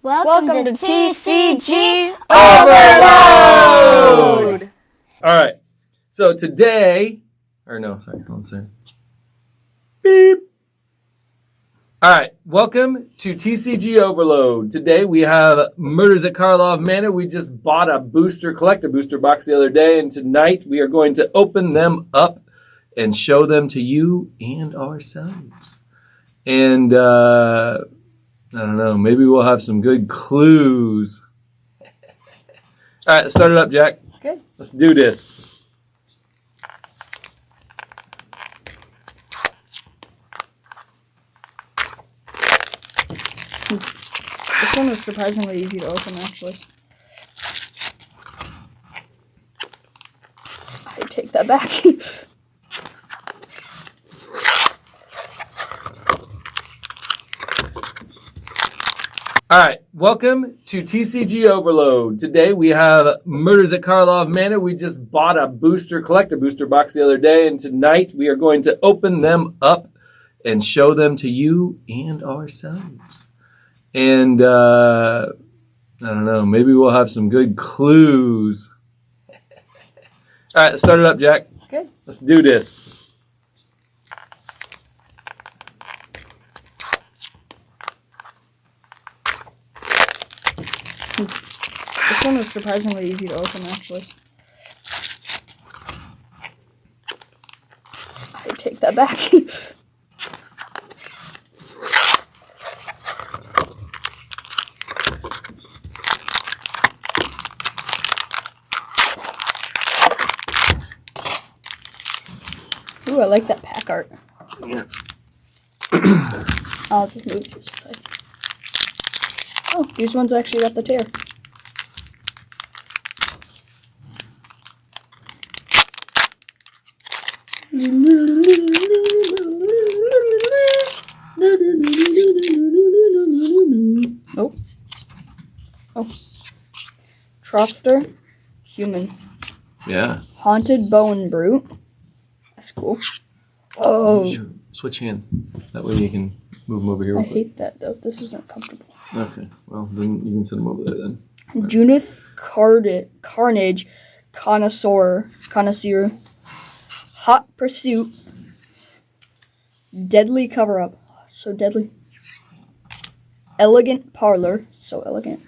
Welcome to TCG Overload! All right. So today, hold on a second. Beep. All right. Welcome to TCG Overload. Today we have Murders at Karlov Manor. We just bought a collector booster box the other day, and tonight we are going to open them up and show them to you and ourselves. And, I don't know. Maybe we'll have some good clues. All right, let's start it up, Jack. Okay. Let's do this. This one was surprisingly easy to open, actually. I take that back. All right, welcome to TCG Overload. Today we have Murders at Karlov Manor. We just bought a collector booster box the other day, and tonight we are going to open them up and show them to you and ourselves. And, I don't know, maybe we'll have some good clues. All right, let's start it up, Jack. Okay. Let's do this. This one was surprisingly easy to open, actually. I take that back. Ooh, I like that pack art. Yeah. I'll just move to the side. Oh, these ones actually got the tear. Oh. Oh. Troughter, human. Yeah. Haunted Bone Brute. That's cool. Oh. Switch hands. That way you can move them over here. I Real quick. hate that, though. This isn't comfortable. Okay. Well, then you can send them over there then. Junith Carnage, Connoisseur, Hot Pursuit, Deadly Cover-Up, so deadly, Elegant Parlor, so elegant,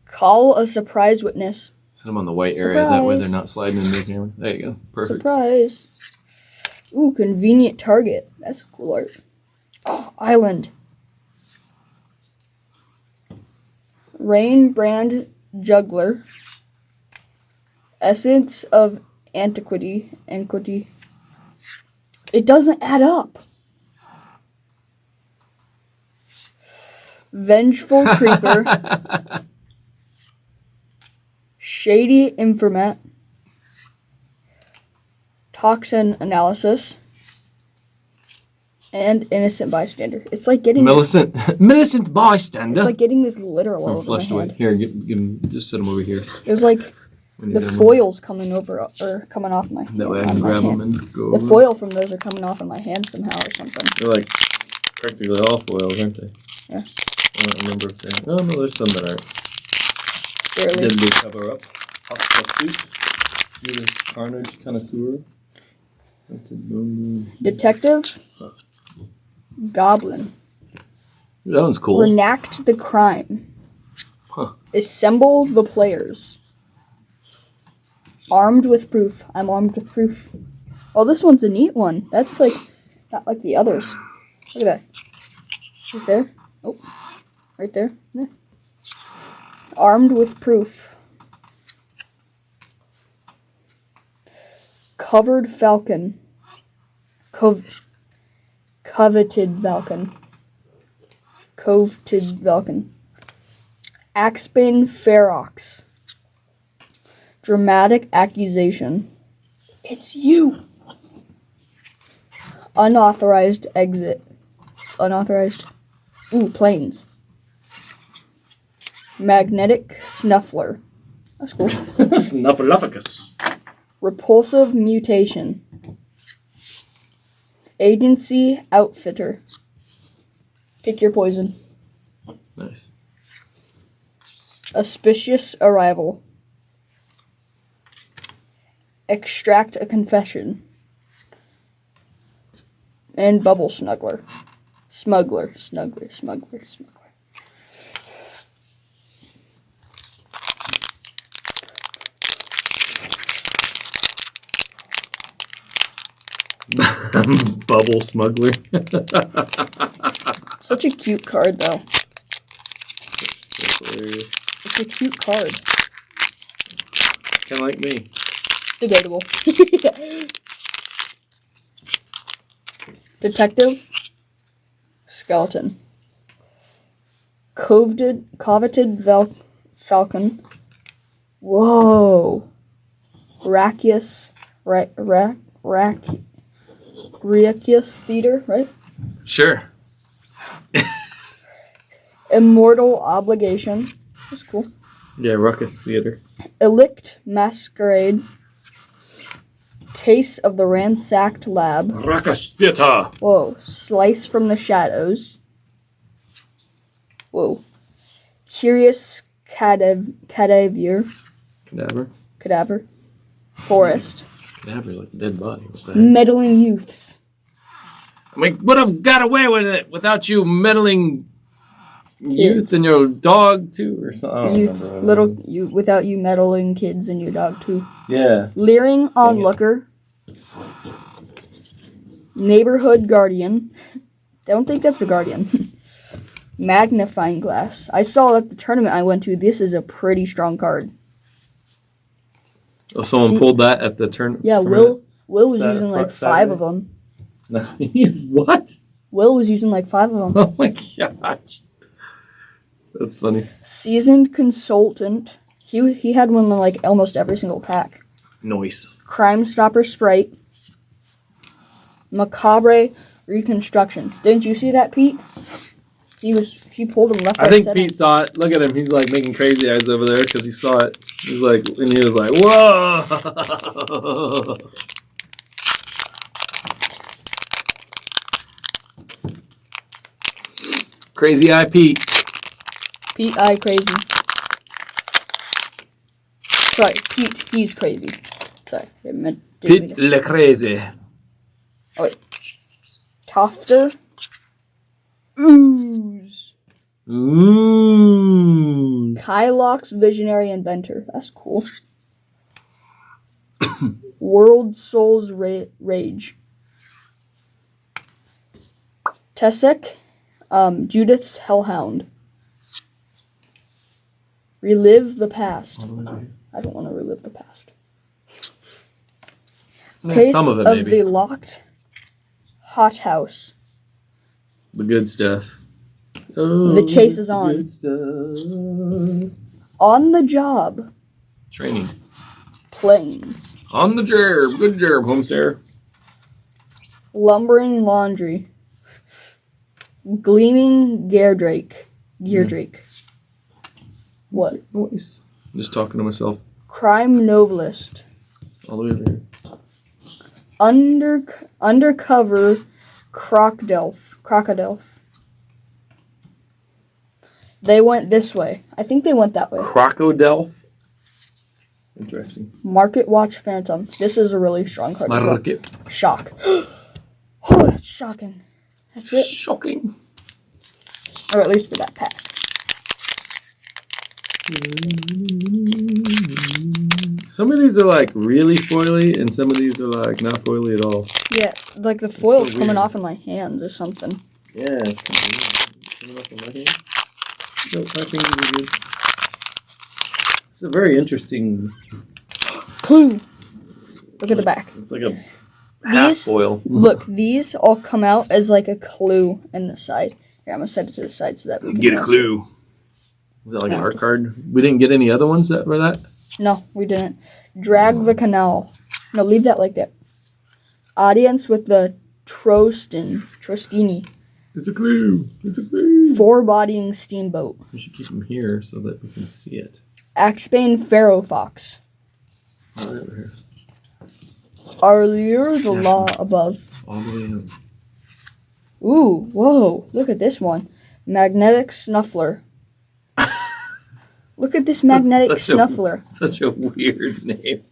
Call a Surprise Witness. Send them on the white area, that way they're not sliding into the camera. There you go. Perfect. Surprise. Ooh, Convenient Target, that's cool art. Oh, Island. Rain Brand Juggler, Essence of Antiquity. It doesn't add up. Vengeful Creeper, Shady Informant, Toxin Analysis, and Innocent Bystander. It's like getting Millicent Bystander. It's like getting this glitter all over my flushed away. hand. Here, give them, just set them over here. There's like the done foils coming off my hand. That way I can grab them and go over. The foil from those are coming off on my hand somehow or something. They're like practically all foils, aren't they? Yeah. I don't remember if they're... Oh, no, there's some that aren't. Barely. Deadly Cover Up. Hot Pursuit. Junith Carnage Connoisseur. Detective. Goblin. That one's cool. Reenact the crime. Huh. Assemble the players. Armed with proof. I'm armed with proof. Oh, this one's a neat one. That's like not like the others. Look at that. Right there. Oh, right there. Yeah. Armed with proof. Covered Falcon. Coveted Falcon. Axbane Ferox. Dramatic Accusation. It's you! Unauthorized Exit. It's unauthorized. Ooh, planes. Magnetic Snuffler. That's cool. Snuffleupagus. Repulsive Mutation. Agency Outfitter. Pick your poison. Nice. Auspicious arrival. Extract a confession. And bubble snuggler. Smuggler. Bubble smuggler. Such a cute card, though. That's hilarious. It's a cute card. Kind of like me. Debatable. Detective. Skeleton. Coveted falcon. Whoa. Rakius. Rakius theater, right? Sure. Immortal obligation. That's cool. Yeah, Ruckus Theater. Illict masquerade. Case of the ransacked lab. Ruckus Theater. Whoa. Slice from the shadows. Whoa. Curious cadaver. Forest. Cadaver like a dead body. What the heck? Meddling youths. I would have got away with it without you meddling youth and your dog too, or something. Youths, without you meddling kids and your dog too. Yeah. Leering onlooker. Neighborhood guardian. I don't think that's the guardian. Magnifying glass. I saw at the tournament I went to. This is a pretty strong card. Oh, someone pulled that at the tournament. Yeah, Will was using like 5 of them. What? Will was using like 5 of them. Oh my gosh. That's funny. Seasoned consultant. He had one in like almost every single pack. Noise. Crime Stopper Sprite. Macabre Reconstruction. Didn't you see that, Pete? He pulled him left. I think Pete saw it. Look at him. He's like making crazy eyes over there because he saw it. He's like, and he was like, whoa. Crazy eye Pete. Pete eye crazy. Sorry, Pete, he's crazy. Sorry, I meant Pete le crazy. Oh wait. Tofter. Ooze. Ooh. Kylox Visionary Inventor. That's cool. World Souls Rage. Tessek. Judith's Hellhound. Relive the past. I don't want to relive the past. Case some of it, maybe. the locked hothouse. The good stuff. Oh, The chase is on. Good stuff. On the job. Training. Planes. On the job. Good job, homesteader. Lumbering laundry. Gleaming Geardrake. What? Noise. I'm just talking to myself. Crime novelist. All the way over here. Undercover Crocodile. They went this way. I think they went that way. Crocodelph. Interesting. Market Watch Phantom. This is a really strong card. Market. Shock. Oh, it's shocking. That's it. Shocking. Or at least for that pack. Some of these are like really foily, and some of these are like not foily at all. Yeah, like the foil's so coming weird. off in my hands or something. Yeah, it's kind of weird. Coming off of my hand. No, my fingers are good. It's a very interesting. Clue. Look at the back. It's like a half foil. Look, these all come out as like a clue in the side. Here, I'm gonna set it to the side so that we can Get a see. clue. Is that like an art card? We didn't get any other ones that were that? No, we didn't. Drag the canal. No, leave that like that. Audience with the Trostini. It's a clue. It's a clue. Four-bodying steamboat. We should keep them here so that we can see it. Axbane Pharaoh Fox. Right over here. Arlure the law above. All the way up. Ooh, whoa, look at this one. Magnetic Snuffler. Look at this magnetic That's snuffler. Such a weird name.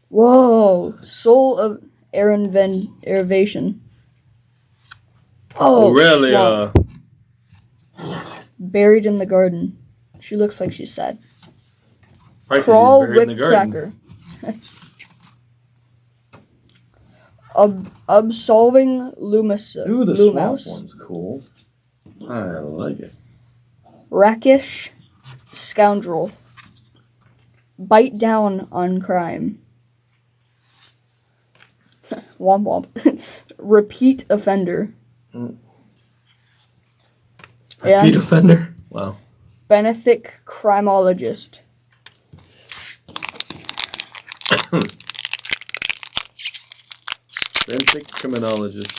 Whoa. Soul of Erivation. Oh, Aurelia. swamp. Buried in the garden. She looks like she's sad. Right, Crawl she's buried in the garden. Whipcracker. Absolving Loomis. Ooh, the swamp one's cool. I like it. Rakish Scoundrel. Bite down on crime. Womp womp. Repeat offender. Repeat offender? Wow. Benefic Crimologist. Benefic Criminologist.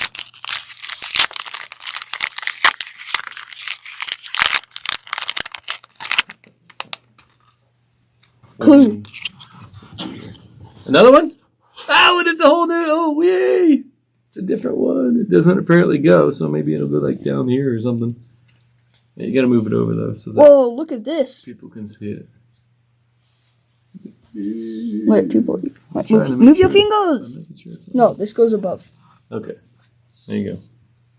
Clue. Another one? Oh, and it's a whole new. Oh, yay! It's a different one. It doesn't apparently go, so maybe it'll go like down here or something. Yeah, you gotta move it over though, so that Whoa, look at this. people can see it. Wait, people. Move your fingers. Sure No, this goes above. Okay. There you go.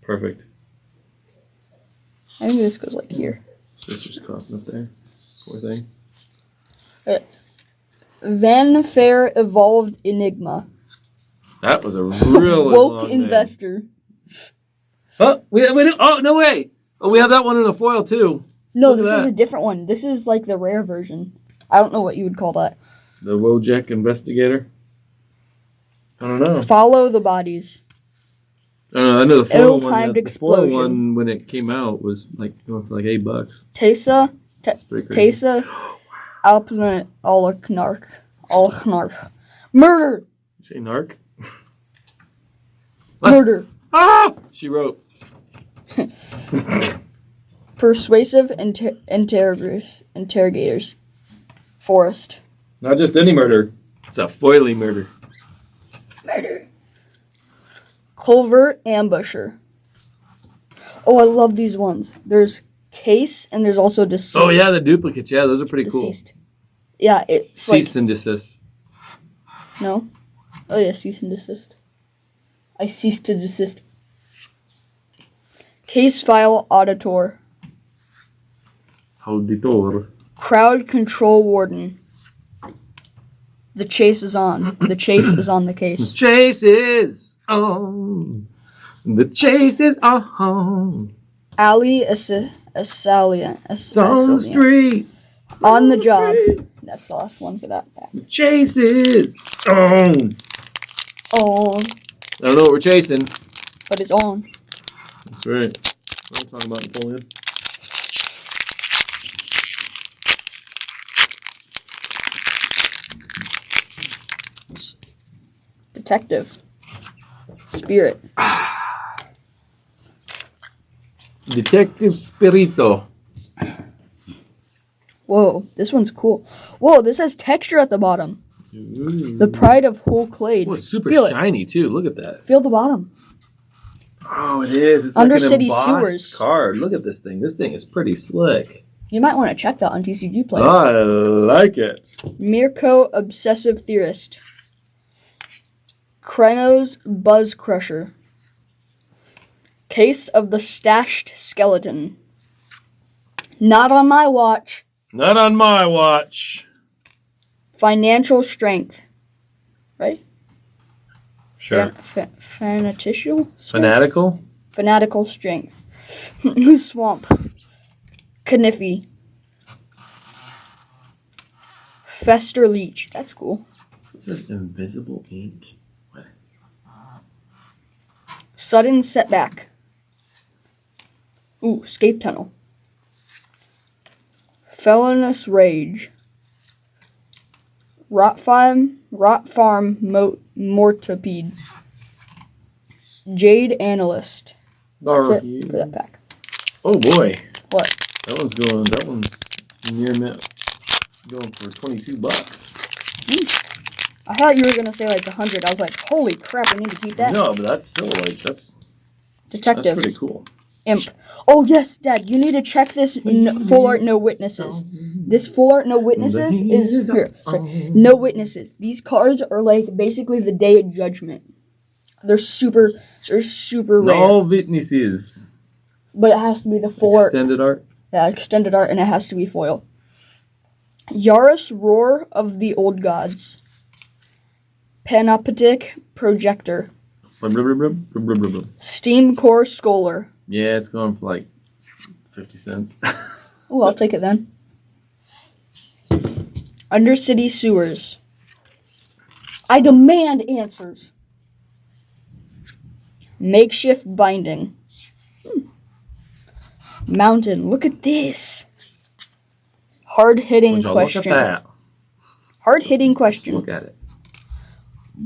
Perfect. I think this goes like here. So it's just coughing up there. Poor thing. Van Fair Evolved Enigma. That was a really Woke long name. Investor. Oh, oh, no way. Oh, we have that one in a foil too. No, Look at this is that. a different one. This is like the rare version. I don't know what you would call that. The Wojak Investigator. I don't know. Follow the bodies. I know the foil one. Ill-timed The foil explosion. one when it came out was like going for like $8. Tesa. pretty crazy. Tesa. Alpna Alknark. Murder! You say narc? Murder. Ah! She wrote. Persuasive interrogators. Forest. Not just any murder. It's a foily murder. Murder. Culvert ambusher. Oh, I love these ones. There's case and there's also deceased. Oh yeah, the duplicates. Yeah, those are pretty Deceased. Yeah, it's Cease and desist. No? Oh yeah, cease and desist. I cease to desist. Case file auditor. Auditor. Crowd control warden. The chase is on. The chase is on the case. Chase is on. The chase is on. Alley Assaliant. It's on the street. On the job. That's the last one for that pack. The chase is on. On. I don't know what we're chasing. But it's on. That's right. We're talking about Napoleon. Detective. Spirit. Detective Spirito. Whoa, this one's cool. Whoa, this has texture at the bottom. Ooh. The pride of whole clade. Oh, it's super Feel shiny too. Look at that. Feel the bottom. Oh, it is. It's Undercity like an embossed sewers. card. Look at this thing. This thing is pretty slick. You might want to check that on TCG Player. I like it. Mirko Obsessive Theorist. Krenos Buzz Crusher. Case of the Stashed Skeleton. Not on my watch. Not on my watch. Financial Strength. Right? Sure. Fanatical? Fanatical? Fanatical Strength. Swamp. Kniffy. Fester Leech. That's cool. This is invisible ink. What? Sudden Setback. Ooh, Escape Tunnel. Felonious Rage. Rot Farm Mortipede. Jade Analyst. That's it for that pack. Oh boy. What? That one's near mint. Going for $22. I thought you were gonna say like 100. I was like, holy crap, I need to keep that. No, but that's still like, that's Detective. pretty cool. Imp. Oh yes, Dad, you need to check this full art no witnesses. This full art, no witnesses is here. Sorry. No witnesses. These cards are like basically the Day of Judgment. They're super rare. No witnesses. But it has to be the full Extended art. Yeah, extended art, and it has to be foil. Yaris Roar of the Old Gods. Panoptic Projector. Steam Core Scholar. Yeah, it's going for like 50 cents. Oh, I'll take it then. Undercity Sewers. I demand answers. Makeshift Binding. Mountain. Look at this. Hard-hitting question. Look at that. Hard-hitting question. Look at it.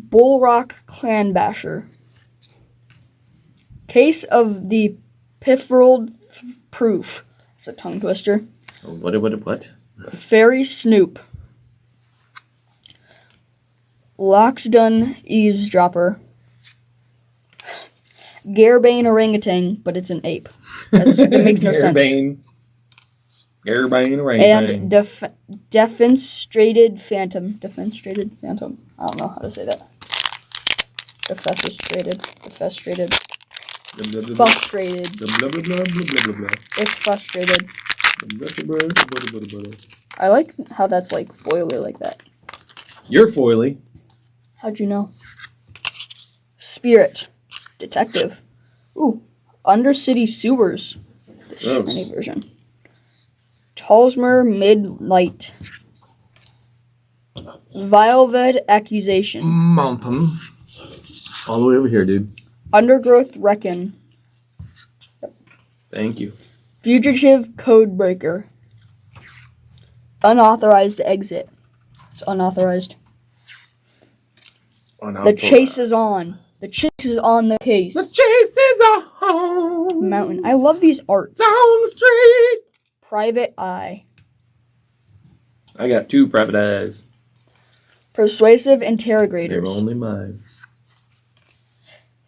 Bullrock Clan Basher. Case of the Piffled Proof. It's a tongue twister. What? Fairy Snoop. Loxdon Eavesdropper. Garbane Orangutan, but it's an ape. It makes no sense. Garbane Orangutan. And Defenstrated Phantom. Defenstrated Phantom. I don't know how to say that. Defestrated. Frustrated. It's frustrated. I like how that's like foily like that. You're foily. How'd you know? Spirit. Detective. Ooh. Undercity Sewers. The shiny version. Talsmer Midnight. Vileved Accusation. Mountain. All the way over here, dude. Undergrowth Reckon. Thank you. Fugitive Codebreaker. Unauthorized Exit. It's unauthorized. The chase is on. The chase is on the case. The chase is on. Mountain. I love these arts. Down the street. Private Eye. I got 2 private eyes. Persuasive They're Interrogators. only mine.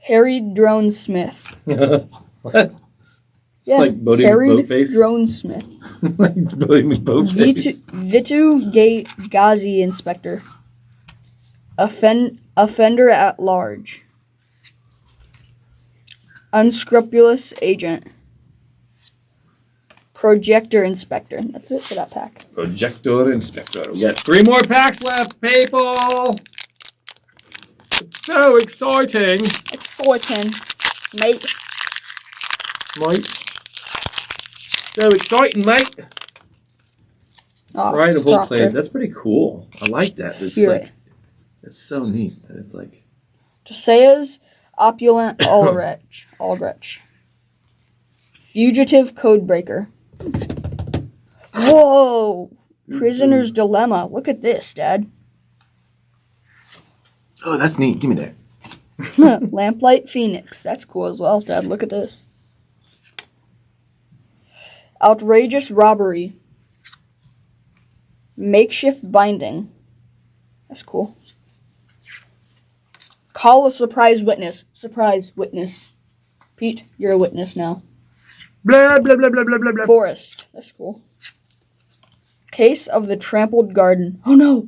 Harried Drone Smith. What? Yeah, like Bodie Harried Boatface. Drone Smith. Like Bodie Boatface. Vitu Ghazi Inspector. Offender at Large. Unscrupulous Agent. Projector Inspector. That's it for that pack. Projector Inspector. We got 3 more packs left, people. It's so exciting. Exciting, mate. So exciting, mate. Oh, Right, a whole Proctor. plate. That's pretty cool. I like that. Spirit. It's so neat that it's like. Tesea's Opulent Aldrich. Fugitive Codebreaker. Whoa! Prisoner's Dilemma. Look at this, Dad. Oh, that's neat. Give me that. Lamplight Phoenix. That's cool as well, Dad. Look at this. Outrageous Robbery. Makeshift Binding. That's cool. Call a surprise witness. Surprise witness. Pete, you're a witness now. Blah, blah, blah, blah, blah, blah, blah. Forest. That's cool. Case of the Trampled Garden. Oh no!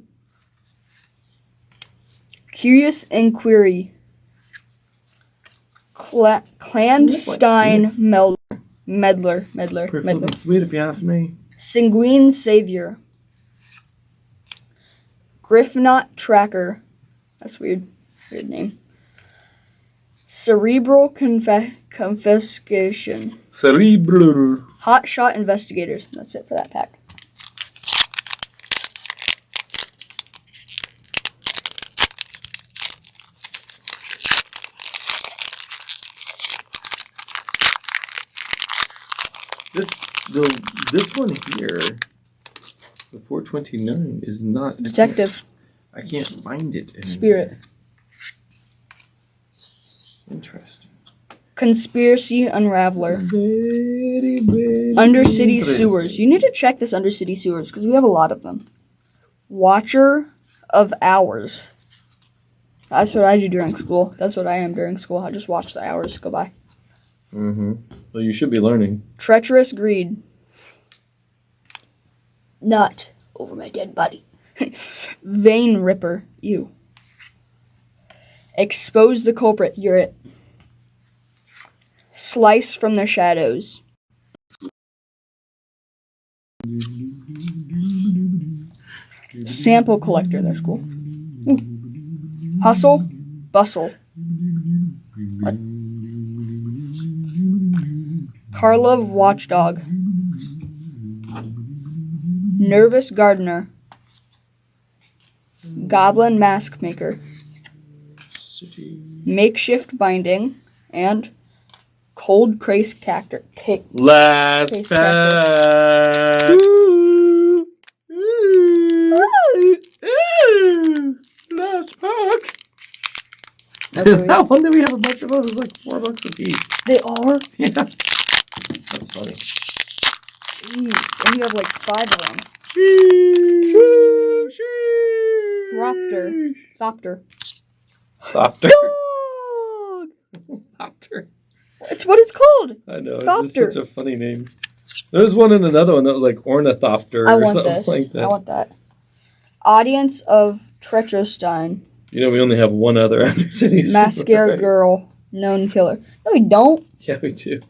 Curious Inquiry. Clandestine Meddler. Pretty sweet if you ask me. Sanguine Savior. Griffnot Tracker. That's weird. Weird name. Cerebral Confiscation. Cerebral. Hot Shot Investigators. That's it for that pack. This one here, the 429, is not Detective. I can't find it anymore. Spirit. Interesting. Conspiracy Unraveler. Very, very Undercity interesting. Sewers. You need to check this Undercity Sewers because we have a lot of them. Watcher of Hours. That's what I do during school. That's what I am during school. I just watch the hours go by. Mm-hmm. Well, you should be learning. Treacherous Greed. Not over my dead body. Vein ripper. You. Expose the culprit. You're it. Slice from the shadows. Sample collector. That's cool. Ooh. Hustle. Bustle. What? Karlov watchdog. Nervous gardener. Goblin mask maker. Makeshift binding. And cold craze cactor. Last pack. Ooh. Ooh. Ooh. Last pack. That one that we have a bunch of those is like $4 a piece. They are? Yeah. That's funny. Jeez. And you have like 5 of them. Thopter. Thopter. Dog! Thopter. It's what it's called. I know. Thopter. It's just such a funny name. There's one in another one that was like ornithopter or something like that. I want that. Audience of Tretrostein. You know, we only have one other Undercity. Mascara girl. Known killer. No, we don't. Yeah, we do.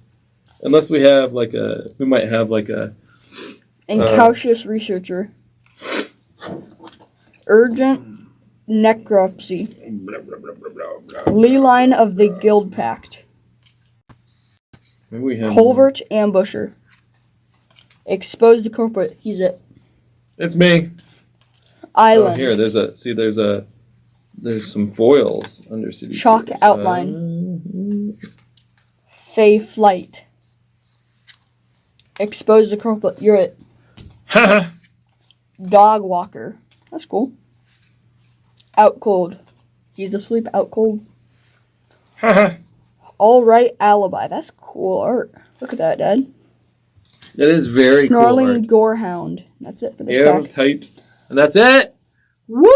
Unless we have we might have like a... Incautious researcher. Urgent necropsy. Leeline of the Guild Pact. Maybe we have Culvert ambusher. Expose the culprit. He's it. It's me. Island. Oh, here, there's some foils under City. Chalk outline. Fey flight. Expose the culprit. You're it. Dog walker. That's cool. Out cold. He's asleep out cold. All right alibi. That's cool art. Look at that, Dad. That is very Snarling cool gorehound. That's it for this pack. Tight. And that's it. Woo!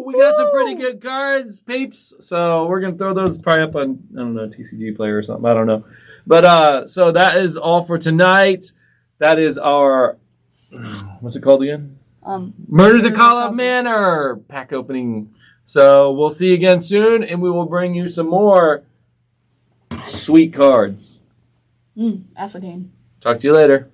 We got some pretty good cards, peeps. So we're going to throw those probably up on, I don't know, TCG Player or something. I don't know. But so that is all for tonight. That is our, what's it called again? Murders at Karlov Manor pack opening. So we'll see you again soon, and we will bring you some more sweet cards. Aspartame. Talk to you later.